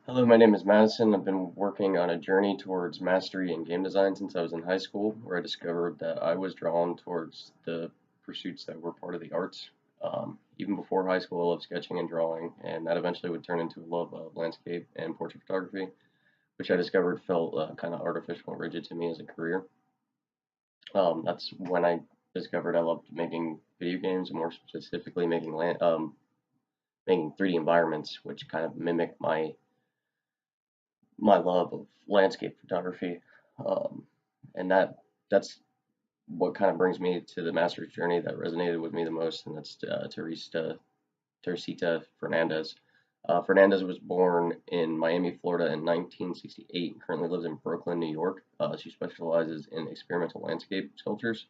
Hello, my name is Madison. I've been working on a journey towards mastery in game design since I was in high school, where I discovered that I was drawn towards the pursuits that were part of the arts. Even before high school, I loved sketching and drawing, and that eventually would turn into a love of landscape and portrait photography, which I discovered felt kind of artificial and rigid to me as a career. That's when I discovered I loved making video games, and more specifically making 3D environments, which kind of mimic my love of landscape photography, um, and that's what kind of brings me to the master's journey that resonated with me the most, and that's Teresita Fernandez. Fernandez was born in Miami, Florida in 1968 and currently lives in Brooklyn, New York. She specializes in experimental landscape sculptures.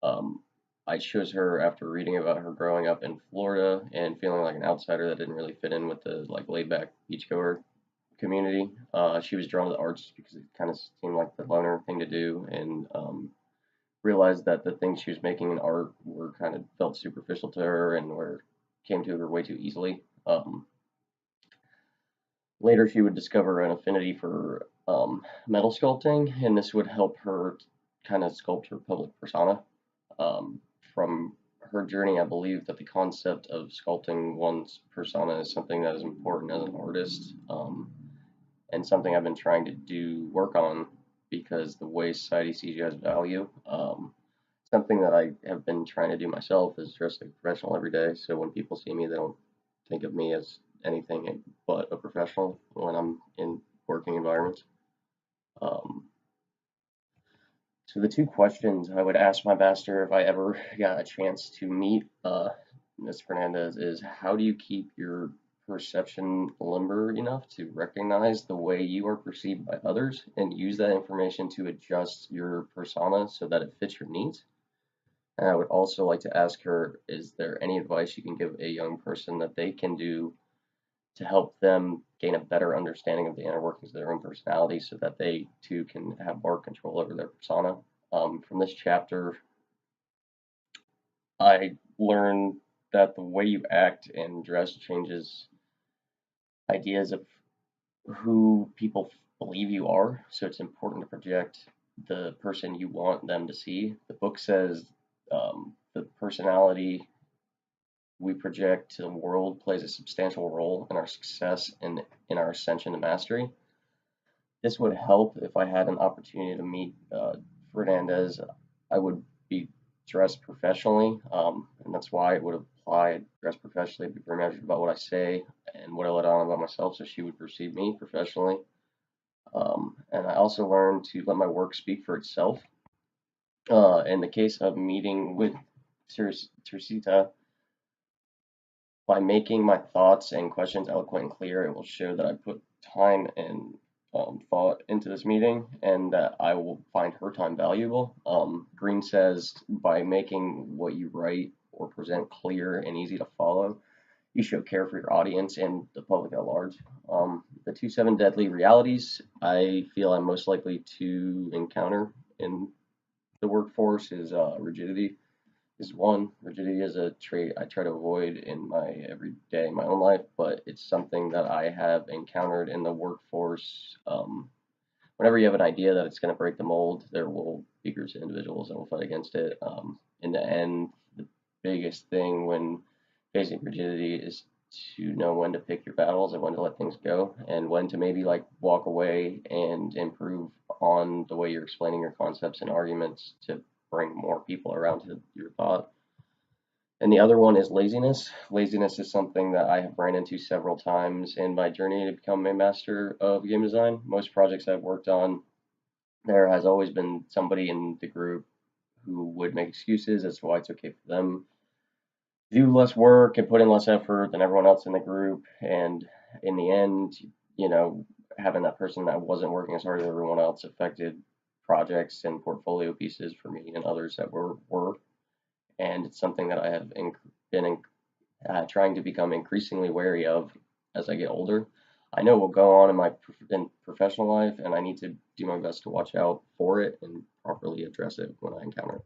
Um, I chose her after reading about her growing up in Florida and feeling like an outsider that didn't really fit in with the like laid back beachgoer community. She was drawn to the arts because it kind of seemed like the loner thing to do, and realized that the things she was making in art were kind of felt superficial to her and were came to her way too easily. Later, she would discover an affinity for metal sculpting, and this would help her kind of sculpt her public persona. From her journey, I believe that the concept of sculpting one's persona is something that is important as an artist. And something I've been trying to do work on because the way society sees you as value. Something that I have been trying to do myself is dress like a professional every day. So when people see me, they don't think of me as anything but a professional when I'm in working environments. Um, so the two questions I would ask my master if I ever got a chance to meet Ms. Fernandez is how do you keep your perception limber enough to recognize the way you are perceived by others and use that information to adjust your persona so that it fits your needs? And I would also like to ask her, is there any advice you can give a young person that they can do to help them gain a better understanding of the inner workings of their own personality so that they too can have more control over their persona? From this chapter, I learned that the way you act and dress changes ideas of who people believe you are. So it's important to project the person you want them to see. The book says the personality we project to the world plays a substantial role in our success and in our ascension to mastery. This would help if I had an opportunity to meet Fernandez. I would be dressed professionally, and that's why I would apply dress professionally, be very measured about what I say and what I let on about myself, so she would perceive me professionally. And I also learned to let my work speak for itself. In the case of meeting with Teresita, by making my thoughts and questions eloquent and clear, it will show that I put time and thought into this meeting and that I will find her time valuable. Green says by making what you write or present clear and easy to follow, you show care for your audience and the public at large. The 7 deadly realities I feel I'm most likely to encounter in the workforce is rigidity is one. Rigidity is a trait I try to avoid in my everyday, my own life, but it's something that I have encountered in the workforce. Whenever you have an idea that it's going to break the mold, there will be groups of individuals that will fight against it. In the end, the biggest thing when facing rigidity is to know when to pick your battles and when to let things go, and when to maybe like walk away and improve on the way you're explaining your concepts and arguments to bring more people around to your thought. And the other one is laziness. Laziness is something that I have ran into several times in my journey to become a master of game design. Most projects I've worked on, there has always been somebody in the group who would make excuses as to why it's okay for them to do less work and put in less effort than everyone else in the group. And in the end, you know, having that person that wasn't working as hard as everyone else affected projects and portfolio pieces for me and others that were. And it's something that I have been trying to become increasingly wary of as I get older. I know what will go on in my professional life, and I need to do my best to watch out for it and properly address it when I encounter it.